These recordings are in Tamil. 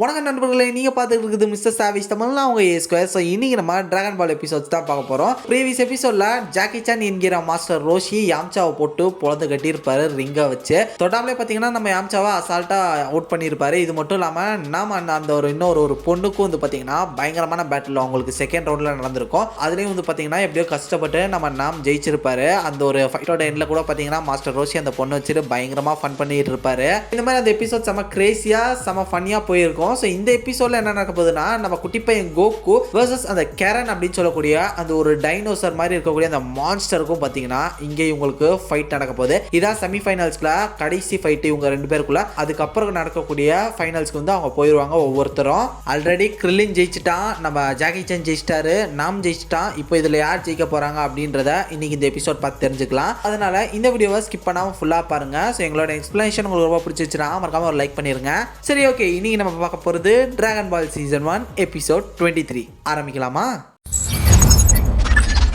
வணக்கம் நண்பர்களே, நீங்க பார்த்துட்டு இருக்குது மிஸ்டர் சாவிஸ் தமிழ்ல அவங்க ஏ ஸ்கொயர். ஸோ இன்னைக்கு நம்ம டிராகன் பால் எபிசோட்ஸ் தான் பார்க்க போறோம். ப்ரீவியஸ் எபிசோட்ல ஜாக்கி சான் என்கிற மாஸ்டர் ரோஷி யாம்சாவை போட்டு பொழந்து கட்டியிருப்பாரு ரிங்கை வச்சு. தொடாமலே பார்த்தீங்கன்னா நம்ம யாம்சாவை அசால்ட்டா அவுட் பண்ணியிருப்பாரு. இது மட்டும் இல்லாமல் நாம அந்த இன்னொரு பொண்ணுக்கும் வந்து பார்த்தீங்கன்னா பயங்கரமான பேட்டில் அவங்களுக்கு செகண்ட் ரவுண்டில் நடந்திருக்கும். அதுலேயும் வந்து பார்த்தீங்கன்னா எப்படியோ கஷ்டப்பட்டு நாம் ஜெயிச்சிருப்பாரு. அந்த ஒரு ஃபைட்டோட எண்டில் கூட பார்த்தீங்கன்னா மாஸ்டர் ரோஷி அந்த பொண்ணு வச்சுட்டு பயங்கரமாக ஃபன் பண்ணிட்டு இருப்பாரு. இந்த மாதிரி அந்த எபிசோட் செம கிரேசியாக செம ஃபன்னியாக போயிருக்கும். ஸோ இந்த எபிசோட்ல என்ன நடக்க போகுதுன்னா, நம்ம குட்டி பையன் கோகு வர்சஸ் அந்த கேரன் அப்படின்னு சொல்லக்கூடிய அந்த ஒரு டைனோசர் மாதிரி இருக்கக்கூடிய அந்த மான்ஸ்டருக்கும் பார்த்தீங்கன்னா இங்கே இவங்களுக்கு ஃபைட் நடக்க போகுது. இதான் செமிஃபைனல்ஸ்ல கடைசி ஃபைட் இவங்க ரெண்டு பேருக்குள்ள. அதுக்கப்புறம் நடக்கக்கூடிய ஃபைனல்ஸ்க்கு வந்து அவங்க போயிடுவாங்க ஒவ்வொருத்தரும். ஆல்ரெடி கிரில்லின் ஜெயிச்சிட்டான், நம்ம ஜாக்கி சான் ஜெயிச்சிட்டாரு, நாம் ஜெயிச்சிட்டான். இப்போ இதில் யார் ஜெயிக்க போறாங்க அப்படின்றத இன்னைக்கு இந்த எபிசோட் பார்த்து தெரிஞ்சுக்கலாம். அதனால இந்த வீடியோவை ஸ்கிப் பண்ணாமல் ஃபுல்லாக பாருங்க. ஸோ எங்களோட எக்ஸ்பிளனேஷன் உங்களுக்கு ரொம்ப பிடிச்சிச்சுன்னா மறக்காம ஒரு லைக் பண்ணிருங்க. சரி, ஓகே, இன்னைக்கு நம்ம பார்க்க போகிறது டிராகன் பால் சீசன் 1 எபிசோட் 23. ஆரம்பிக்கலாமா?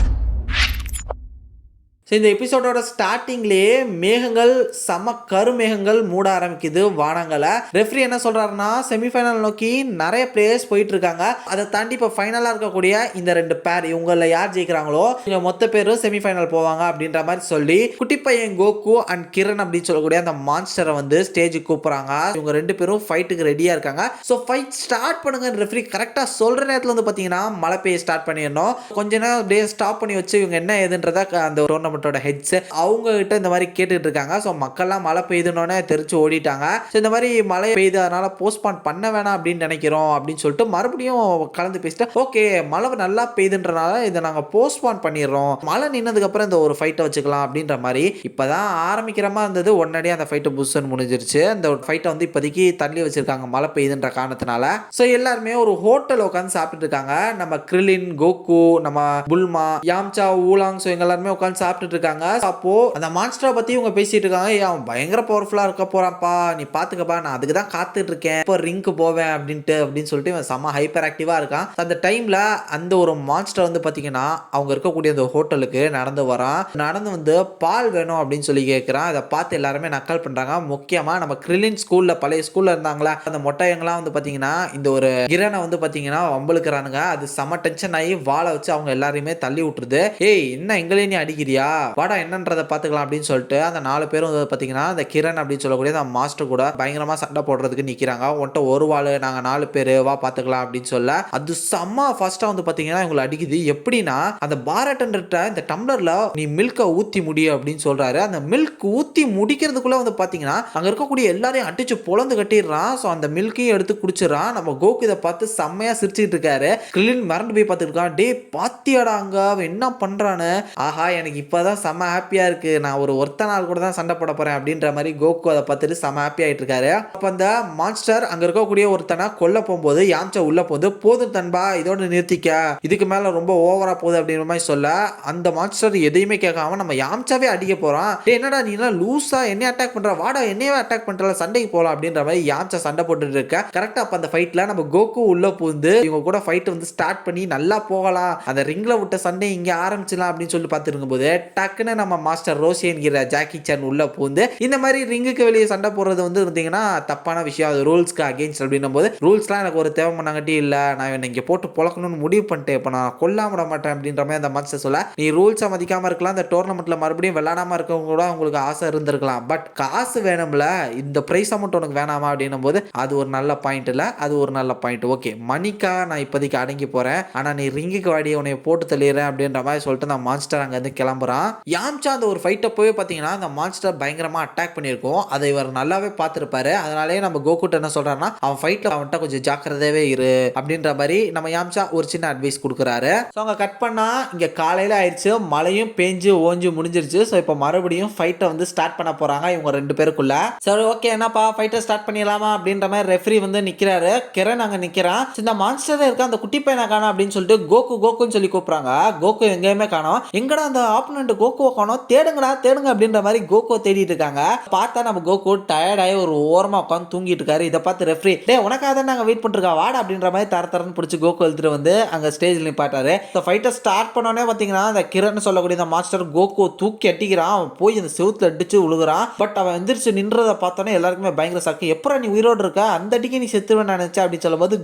ஸோ இந்த எபிசோடோட ஸ்டார்டிங்லேயே மேகங்கள் செம கருமேகங்கள் மூட ஆரம்பிக்குது வானங்களை. ரெஃப்ரி என்ன சொல்கிறாருன்னா, செமிஃபைனல் நோக்கி நிறைய பிளேயர்ஸ் போயிட்டு இருக்காங்க. அதை தாண்டி இப்போ ஃபைனலாக இருக்கக்கூடிய இந்த ரெண்டு பேர் இவங்களில் யார் ஜெயிக்கிறாங்களோ இவங்க மொத்த பேரும் செமிஃபைனல் போவாங்க அப்படின்ற மாதிரி சொல்லி குட்டி பையன் கோகு அண்ட் கிரண் அப்படின்னு சொல்லக்கூடிய அந்த மான்ஸ்டரை வந்து ஸ்டேஜுக்கு கூப்பிட்றாங்க. இவங்க ரெண்டு பேரும் ஃபைட்டுக்கு ரெடியாக இருக்காங்க. ஸோ ஃபைட் ஸ்டார்ட் பண்ணுங்க. ரெஃப்ரி கரெக்டாக சொல்கிற நேரத்தில் வந்து பார்த்தீங்கன்னா மழை பெய்ய ஸ்டார்ட் பண்ணிடணும். கொஞ்ச நேரம் அப்படியே ஸ்டாப் பண்ணி வச்சு இவங்க என்ன ஏதுன்றதை அந்த டோர்னமெண்ட் ஹெட்ஸ் அவங்க கிட்ட இந்த மாதிரி கேட்டுட்டு இருக்காங்க. ஸோ மக்கள்லாம் மழை பெய்யுதுன்னொன்னே தெரிச்சு ஓடிட்டாங்க. ஸோ இந்த மாதிரி மழை பெய்யுது, அதனால போஸ்ட்பான் பண்ண வேணாம் அப்படின்னு நினைக்கிறோம் அப்படின்னு சொல்லிட்டு மறுபடியும் கலந்து பேசிட்டு, ஓகே மழை நல்லா பெய்யுதுன்றனால இதை நாங்கள் போஸ்ட்பான் பண்ணிடுறோம், மழை நின்னதுக்கு அப்புறம் இந்த ஒரு ஃபைட்டை வச்சுக்கலாம் அப்படின்ற மாதிரி இப்போதான் ஆரம்பிக்கிற மாதிரி இருந்தது. உடனடியே அந்த ஃபைட்டை புஷ்ன்னு முடிஞ்சிருச்சு. அந்த ஃபைட்டை வந்து இப்போதைக்கு தள்ளி வச்சிருக்காங்க மழை பெய்யுதுன்ற காரணத்தினால. ஸோ எல்லாருமே ஒரு ஹோட்டல் உட்காந்து சாப்பிட்டு இருக்காங்க. நம்ம கிரிலின், கோகு, நம்ம புல்மா, யாம்சா, ஊலாங், ஸோ எங்க எல்லாருமே உட்காந்து சாப்பிட்டு இருக்காங்க. அப்போ அந்த மான்ஸ்டரை பத்தி இவங்க பேசிட்டு இருக்காங்க. அவன் பயங்கர பவர்ஃபுல்லா இருக்க போறான்ப்பா, நீ பாத்துக்கப்பா, நான் அதுக்கு தான் காத்துட்டு இருக்கேன், இப்போ ரிங்க்கு போவேன் அப்படின்னு சொல்லிட்டு இவன் செம்ம ஹைப்பர் ஆக்டிவா இருக்கான். அந்த டைம்ல அந்த ஒரு மான்ஸ்டர் வந்து பாத்தீங்கன்னா அவங்க இருக்கக்கூடிய அந்த ஹோட்டலுக்கு நடந்து வரான். நடந்து வந்து பால் வேணும் அப்படின்னு சொல்லி கேட்கிறான். அதை பார்த்து எல்லாருமே நக்கல் பண்றாங்க. முக்கியமா நம்ம கிரிலின் ஸ்கூல்ல, பழைய ஸ்கூல்ல இருந்தாங்களா அந்த மொட்டையங்களாம் வந்து பாத்தீங்கன்னா இந்த ஒரு கிரணை வந்து பாத்தீங்கன்னா வம்பளுக்குறானுங்க. அது செம டென்ஷன் ஆகி வாழை வச்சு அவங்க எல்லாரையுமே தள்ளி விட்டுருது. ஏய், என்ன எங்களே நீ அடிக்கிறியா, வாடா என்னன்றதை பார்த்துக்கலாம் அப்படின்னு சொல்லிட்டு அந்த 4 பேரும் பார்த்தீங்கன்னா அந்த கிரண் அப்படின்னு சொல்லக்கூடிய அந்த மாஸ்டர் கூட பயங்கரமாக சண்டை போடுறதுக்கு நிற்கிறாங்க. உன்ட்ட ஒரு வாள், நாங்கள் 4 பேர், வா பார்த்துக்கலாம் அப்படின்னு சொல்ல அது செம்ம ஃபாஸ்ட்டாக வந்து பார்த்தீங்கன்னா இவங்களை அடிக்குது. எப்படின்னா அந்த பார் அட்டெண்டர்ட்ட இந்த டம்ளரில் நீ மில்கை ஊற்றி முடியும் அப்படின்னு சொல்கிறாரு. அந்த மில்க் ஊற்றி முடிக்கிறதுக்குள்ளே வந்து பார்த்தீங்கன்னா அங்கே இருக்கக்கூடிய எல்லாரையும் அடிச்சு பொழந்து கட்டிடுறான். ஸோ அந்த மில்கையும் எடுத்து குடிச்சிடறான். நம்ம கோகு இதை பார்த்து செம்மையாக சிரிச்சுட்டு இருக்காரு. கிளின் மறந்து போய் பார்த்துருக்கான். டே பாத்தியாடா அங்கே அவன் என்ன பண்ணுறான்னு. ஆஹா, எனக்கு இப்போதான் செம்ம ஹாப்பியா இருக்கு, நான் ஒரு ஒருத்த நாள் கூட தான் சண்டை போட போறேன் அப்படின்ற மாதிரி கோகு அதை பார்த்துட்டு செம்ம ஹாப்பி ஆயிட்டு இருக்காரு. அப்ப அந்த மான்ஸ்டர் அங்க இருக்கக்கூடிய ஒருத்தனை கொல்ல போகும்போது யாம்சா உள்ள போதும் தன்பா, இதோட நிறுத்திக்க, இதுக்கு மேல ரொம்ப ஓவரா போகுது அப்படின்ற மாதிரி சொல்ல அந்த மான்ஸ்டர் எதையுமே கேட்காம நம்ம யாம்சாவே அடிக்க போறான். என்னடா நீ லூசா என்ன அட்டாக் பண்ற, வாடா என்னையவே அட்டாக் பண்ற, சண்டைக்கு போலாம் அப்படின்ற மாதிரி யாம்சா சண்டை போட்டுட்டு இருக்க. கரெக்டா அப்ப அந்த ஃபைட்ல நம்ம கோகு உள்ள பூந்து இவங்க கூட ஃபைட் வந்து ஸ்டார்ட் பண்ணி நல்லா போகலாம், அந்த ரிங்ல விட்ட சண்டை இங்க ஆரம்பிச்சலாம் அப்படின்னு சொல்லி பார்த்துருக்கும் போது டக்குன்னு நம்ம மாஸ்டர் ரோஷி என்கிற ஜாக்கி சான் உள்ள பூந்து இந்த மாதிரி ரிங்குக்கு வெளியே சண்டை போடுறது வந்து இருந்தீங்கன்னா தப்பான விஷயம், அது ரூல்ஸ்க்கு அகேன்ஸ்ட் அப்படின்னும் போது ரூல்ஸ்லாம் எனக்கு ஒரு தேவை பண்ணாங்கட்டி இல்லை, நான் இங்கே போட்டு பொழக்கணும்னு முடிவு பண்ணிட்டேன், இப்போ நான் கொல்லாம விட மாட்டேன் அப்படின்ற மாதிரி அந்த மாஸ்டர் சொல்ல, நீ ரூல்ஸை மதிக்காம இருக்கலாம், இந்த டோர்னமெண்ட்ல மறுபடியும் விளையாடாம இருக்கவங்க கூட உங்களுக்கு ஆசை இருந்திருக்கலாம், பட் காசு வேணும்ல, இந்த பிரைஸ் அமௌண்ட் உனக்கு வேணாமா அப்படின்னும் போது அது ஒரு நல்ல பாயிண்ட் இல்லை, அது ஒரு நல்ல பாயிண்ட். ஓகே, மணிக்கா நான் இப்போதைக்கு அடங்கி போறேன், ஆனா நீ ரிங்குக்கு வாடி உன்னை போட்டு தள்ளிடுறேன் அப்படின்ற மாதிரி சொல்லிட்டு நான் மாஸ்டர் அங்க இருந்து கிளம்புறான். யாம்சா அந்த ஒரு ஃபைட்டை போய் பார்த்தீங்கன்னா அந்த மான்ஸ்டர் பயங்கரமாக அட்டாக் பண்ணியிருக்கோம். அதை இவர் நல்லாவே பார்த்துருப்பாரு. அதனாலேயே நம்ம கோகுட்ட என்ன சொல்றாருன்னா, அவன் ஃபைட்டில் அவன்கிட்ட கொஞ்சம் ஜாக்கிரதையாவே இரு அப்படின்ற மாதிரி நம்ம யாம்சா ஒரு சின்ன அட்வைஸ் கொடுக்குறாரு. ஸோ அவங்க கட் பண்ணா இங்கே காலையில் ஆயிடுச்சு, மழையும் பேஞ்சு ஓஞ்சு முடிஞ்சிருச்சு. ஸோ இப்போ மறுபடியும் ஃபைட்டை வந்து ஸ்டார்ட் பண்ண போறாங்க இவங்க ரெண்டு பேருக்குள்ள. சரி, ஓகே, என்னப்பா ஃபைட்டை ஸ்டார்ட் பண்ணிடலாமா அப்படின்ற மாதிரி ரெஃப்ரி வந்து நிற்கிறாரு. கிரண் அங்கே நிற்கிறான். இந்த மான்ஸ்டர் இருக்கா, அந்த குட்டி பையனை காணோம் அப்படின்னு சொல்லிட்டு கோகுன்னு சொல்லி கூப்பிடுறாங்க. கோகு எங்கேயுமே காணோம். எங்கடா அந்த ஆப்போனண்ட் பண்ணிட்டு கோகுவை காணோம், தேடுங்கடா தேடுங்க அப்படின்ற மாதிரி கோகுவை தேடிட்டு இருக்காங்க. பார்த்தா நம்ம கோகு டயர்டாகி ஒரு ஓரமா உட்காந்து தூங்கிட்டு இருக்காரு. இதை பார்த்து ரெஃப்ரி, டே உனக்காக தான் நாங்கள் வெயிட் பண்ணிருக்கோம் வாடா அப்படின்ற மாதிரி தரன்னு பிடிச்சி கோகு எழுத்துட்டு வந்து அங்கே ஸ்டேஜில் நிப்பாட்டாரு. இந்த ஃபைட்டை ஸ்டார்ட் பண்ணோன்னே பார்த்தீங்கன்னா அந்த கிரண் சொல்லக்கூடிய இந்த மாஸ்டர் கோகு தூக்கி அட்டிக்கிறான். அவன் போய் இந்த செவுத்துல அடிச்சு விழுகிறான். பட் அவன் எந்திரிச்சு நின்றதை பார்த்தோன்னே எல்லாருக்குமே பயங்கர சக்கு. எப்பறம் நீ உயிரோடு இருக்கா, அந்த அடிக்கு நீ செத்துருவேன் நினைச்சா அப்படின்னு சொல்லும்போது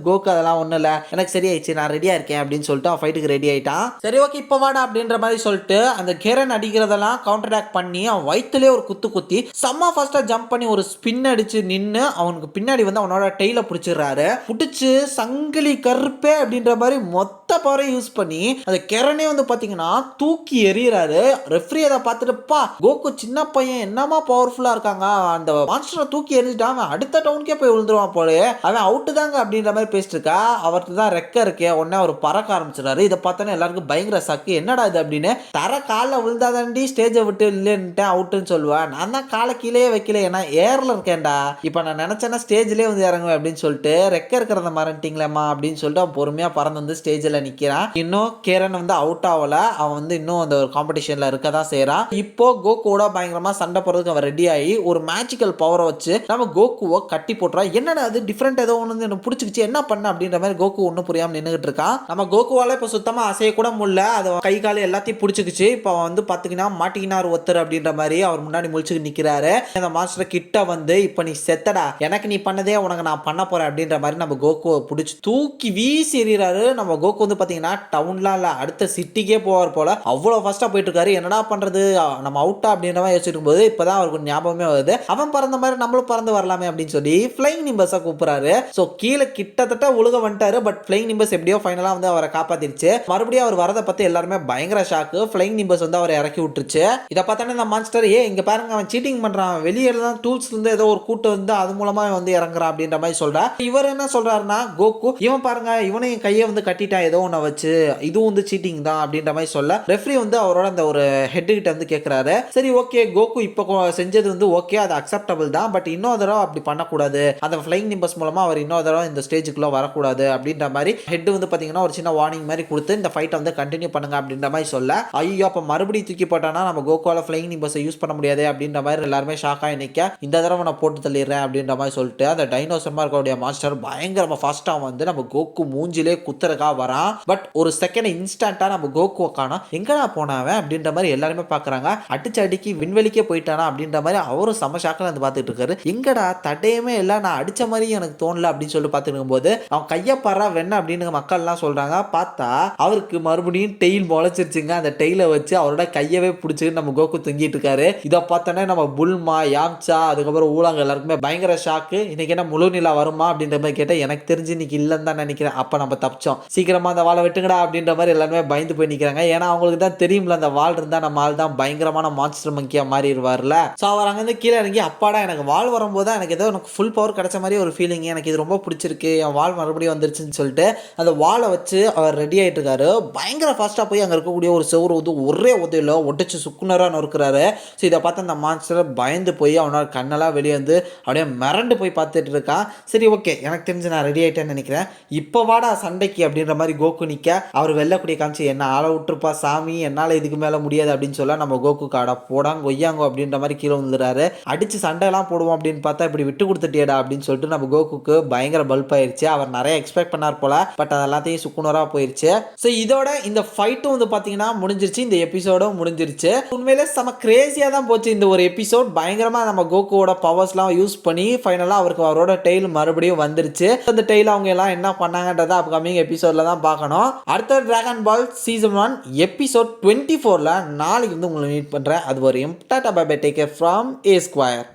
கோகு அதெல்லாம் ஒன்றும் இல்லை, எனக்கு சரியாயிடுச்சு, நான் ரெடியா இருக்கேன் அப்படின்னு சொல்லிட்டு அவன் ஃபைட்டுக்கு ரெடி ஆயிட்டான். சரி ஓகே இப்போ வாடா அப்படின்ற மாதிரி சொல்லிட்டு அந்த கிரண் அடிக்கிறதெல்லாம் கவுண்டர் அட்டாக் பண்ணி அவன் வயிற்றுலேயே ஒரு குத்தி செம்ம ஃபாஸ்டா ஜம்ப் பண்ணி ஒரு ஸ்பின் அடிச்சு நின்று அவனுக்கு பின்னாடி வந்து அவனோட டெய்ல பிடிச்சிடுறாரு. பிடிச்சு சங்கிலி கருப்பே அப்படின்ற மாதிரி மொத்த பவரை யூஸ் பண்ணி அந்த கிரணே வந்து பாத்தீங்கன்னா தூக்கி எறிகிறாரு. ரெஃப்ரி அதை பார்த்துட்டுப்பா கோகு சின்ன பையன் என்னமா பவர்ஃபுல்லா இருக்காங்க, அந்த மான்ஸ்டரை தூக்கி எரிஞ்சிட்டான், அடுத்த டவுனுக்கே போய் விழுந்துருவான் போல, அவன் அவுட்டு தாங்க அப்படின்ற மாதிரி பேசிட்டு இருக்கா. அவருக்கு தான் ரெக்க இருக்கே, உடனே அவர் பறக்க ஆரம்பிச்சிடாரு. இதை பார்த்தோன்னே எல்லாருக்கும் பயங்கர சக்கு, என்னடா இது அப்படின்னு. தர காலில் விழுந்தாதாண்டி ஸ்டேஜை விட்டு இல்லைன்ட்டேன் அவுட்டுன்னு சொல்லுவேன். நான் தான் காலை கீழே வைக்கல, ஏன்னா ஏர்ல இருக்கேன்டா, இப்போ நான் நினைச்சேன்னா ஸ்டேஜ்லேயே வந்து இறங்குவேன் அப்படின்னு சொல்லிட்டு ரெக்க இருக்கிறத மறந்துட்டீங்களேம்மா அப்படின்னு சொல்லிட்டு அவன் பொறுமையா பறந்து வந்து ஸ்டேஜில் நிற்கிறான். இன்னும் கேரன் வந்து அவுட் ஆகல, அவன் வந்து இன்னும் அந்த ஒரு காம்படிஷன்ல இருக்க தான் செய்யறான். இப்போ கோகுவோட பயங்கரமா சண்டை போறதுக்கு அவன் ரெடி ஆகி ஒரு மேஜிக்கல் பவரை வச்சு நம்ம கோகுவை கட்டி போட்டுறான். என்னடா அது டிஃப்ரெண்ட் ஏதோ ஒன்று எனக்கு பிடிச்சிக்கிச்சு, என்ன பண்ண அப்படின்ற மாதிரி கோகு ஒன்றும் புரியாம நின்றுகிட்டு இருக்கான். நம்ம கோகுவால இப்போ சுத்தமா அசைய கூட முடியல, அது கை கால எல்லாத்தையும் பிடிச்சிக்கிச்சு. இப்போ வந்து பாத்தீங்கன்னா மாட்டிக்கினார் ஒருத்தர் அப்படின்ற மாதிரி அவர் முன்னாடி முழிச்சுக்கு நிக்கிறாரு. அந்த மாஸ்டர் கிட்ட வந்து இப்போ நீ செத்தடா, எனக்கு நீ பண்ணதே உனக்கு நான் பண்ண போறேன் அப்படின்ற மாதிரி நம்ம கோகுவை பிடிச்சி தூக்கி வீசி எறிகிறாரு. நம்ம கோகு வந்து பாத்தீங்கன்னா டவுன்லாம் இல்ல அடுத்த சிட்டிக்கே போவார் போல, அவ்வளவு ஃபாஸ்டா போயிட்டு இருக்காரு. என்னடா பண்றது, நம்ம அவுட்டா அப்படின்ற மாதிரி யோசிச்சுட்டு இருக்கும்போது இப்பதான் அவருக்கு ஞாபகமே வருது, அவன் பறந்த மாதிரி நம்மளும் பறந்து வரலாமே அப்படின்னு சொல்லி ஃபிளைங் நிம்பர்ஸை கூப்பிடுறாரு. ஸோ கீழே கிட்டத்தட்ட உழுக வந்துட்டாரு. பட் ஃபிளைங் நிம்பர்ஸ் எப்படியோ ஃபைனலா வந்து அவரை காப்பாத்திருச்சு. மறுபடியும் அவர் வரதை பத்தி எல்லாருமே பயங்கர ஷாக்கு. ஃபிளைங் நிம்பர்ஸ் வந்து அவரை இறக்கி விட்டுருச்சு. இதை பார்த்தானே இந்த மான்ஸ்டர், இங்க பாருங்க அவன் சீட்டிங் பண்றான், வெளியே தான் டூல்ஸ் இருந்து ஏதோ ஒரு கூட்டு வந்து அது மூலமா வந்து இறங்குறான் அப்படின்ற மாதிரி சொல்றா. இவர் என்ன சொல்றாருன்னா கோகு, இவன் பாருங்க இவனையும் கையை வந்து கட்டிட்டான் ஏதோ ஒன்ன வச்சு, இதுவும் வந்து சீட்டிங் தான் அப்படின்ற மாதிரி சொல்ல ரெஃப்ரி வந்து அவரோட அந்த ஒரு ஹெட் கிட்ட வந்து கேட்கிறாரு. சரி ஓகே கோகு இப்போ செஞ்சது வந்து ஓகே, அது அக்செப்டபிள் தான், பட் இன்னொரு தடவை அப்படி பண்ணக்கூடாது, அந்த ஃபிளைங் நிம்பர்ஸ் மூலமா அவர் இன்னொரு தடவை இந்த ஸ்டேஜுக்குள்ள வரக்கூடாது அப்படின்ற மாதிரி ஹெட் வந்து பாத்தீங்கன்னா ஒரு சின்ன வார்னிங் மாதிரி கொடுத்து இந்த ஃபைட்டை வந்து கண்டினியூ பண்ணுங்க அப்படின்ற மாதிரி சொல்ல, ஐயோ அப்ப மறுபடியும் தூக்கி போட்டானா நம்ம கோகுவால ஃபிளைங் நிம்பர்ஸை யூஸ் பண்ண முடியாது அப்படின்ற மாதிரி எல்லாருமே ஷாக் ஆகி நிக்க, இந்த தடவை நான் போட்டு தள்ளிடுறேன் அப்படின்ற மாதிரி சொல்லிட்டு அந்த டைனோசர்மா இருக்கக்கூடிய மாஸ்டர் பயங்கரமா ஃபாஸ்டா வந்து நம்ம கோகு மூஞ்சிலே குத்துறக்கா வரான். பட் ஒரு செகண்ட் இன்ஸ்டன்டா நம்ம கோகுவை காணோம், எங்கடா போனாவன் அப்படின்ற மாதிரி எல்லாருமே பாக்குறாங்க. அடிச்சு அடிக்கி விண்வெளிக்கே போயிட்டானா அப்படின்ற மாதிரி அவரும் சம ஷாக்கில் வந்து பார்த்துட்டு இருக்காரு. எங்கடா தடையுமே இல்லை, நான் அடிச்ச மாதிரி எனக்கு தோணல அப்படின்னு சொல்லி பார்த்துட்டு இருக்கும்போது அவன் கையை பாரா வெண்ண அப்படின்னு மக்கள் எல்லாம் சொல்றாங்க. பார்த்தா அவருக்கு மறுபடியும் டெயில் முளைச்சிருச்சுங்க. அந்த டெயிலை வச்சு அவரோட கையவே பிடிச்சிட்டு நம்ம கோகு தூங்கிட்டு இருக்காரு. இதை பார்த்தோன்னே நம்ம புல்மா யாம்சா அதுக்கப்புறம் ஊழாங்க எல்லாருக்குமே பயங்கர ஷாக்கு. இன்னைக்கு என்ன முழு நிலா வருமா அப்படின்ற மாதிரி கேட்டால் எனக்கு தெரிஞ்சு இன்னைக்கு இல்லைன்னு தான் நினைக்கிறேன். அப்போ நம்ம தப்பிச்சோம், சீக்கிரமா அந்த வாழை வெட்டுங்கடா அப்படின்ற மாதிரி எல்லாருமே பயந்து போய் நிற்கிறாங்க. ஏன்னா அவங்களுக்கு தான் தெரியும்ல அந்த வால் இருந்தால் நம்ம ஆள் தான் பயங்கரமான மான்ஸ்டர் மங்கியா மாறிடுவார்ல. ஸோ அவர் அங்கேருந்து கீழே இறங்கி அப்பாடா எனக்கு வால் வரும்போது எனக்கு ஏதோ எனக்கு ஃபுல் பவர் கிடைச்ச மாதிரி ஒரு ஃபீலிங், எனக்கு இது ரொம்ப பிடிச்சிருக்கு, என் வால் மறுபடியும் வந்துருச்சுன்னு சொல்லிட்டு அந்த வாலை வச்சு அவர் ரெடி ஆகிட்டு இருக்காரு. பயங்கர ஃபாஸ்ட்டாக போய் அங்கே இருக்கக்கூடிய ஒரு செவரு வந்து ஒரே உதவியில் ஒட்டிச்சு சுக்குனராக நொறுக்கிறாரு. ஸோ இதை பார்த்து அந்த மான்ஸ்டர் பயந்து போய் அவனோட கண்ணெல்லாம் வெளியே வந்து அப்படியே மிரண்டு போய் பார்த்துட்டு இருக்கான். சரி ஓகே எனக்கு தெரிஞ்சு நான் ரெடி ஆகிட்டேன்னு நினைக்கிறேன், இப்போ வாடா சண்டைக்கு அப்படின்ற மாதிரி கோகு நிற்க அவர் வெள்ளக்கூடிய காமிச்சு என்ன ஆளை விட்டுருப்பா சாமி, என்னால் இதுக்கு மேலே முடியாது அப்படின்னு சொல்ல நம்ம கோகு காடா போடாங்க ஒய்யாங்கோ அப்படின்ற மாதிரி கீழே வந்துடுறாரு. அடிச்சு சண்டையெல்லாம் போடுவோம் அப்படின்னு பார்த்தா இப்படி விட்டு கொடுத்துட்டியடா அப்படின்னு சொல்லிட்டு நம்ம கோகுக்கு பயங்கர பல்ப் ஆயிடுச்சு. அவர் நிறைய எக்ஸ்பெக்ட் பண்ணார் போல, பட் அதெல்லாத்தையும் சுக்குனரா போயிருச்சு. ஸோ இதோட இந்த ஃபைட்டும் வந்து பார்த்தீங்கன்னா முடிஞ்சிருச்சு, இந்த எபிசோடும் முடிஞ்சிருச்சு. உண்மையிலே செம கிரேசியாக தான் போச்சு இந்த ஒரு எபிசோட். பயங்கரமா நம்ம கோகுவோட பவர்ஸ்லாம் யூஸ் பண்ணி ஃபைனலாக அவருக்கு அவரோட டெய்ல் மறுபடியும் வந்துருச்சு. அந்த டெய்ல் அவங்க எல்லாம் என்ன பண்ணாங்கன்றத அப்கமிங் எபிசோட்ல தான் பார்க்கணும். அடுத்த டிராகன் பால் சீசன் 1 எபிசோட் 24ல நாளைக்கு வந்து உங்களை மீட் பண்றேன். அது வரையும் tata bye bye, take care from A Square.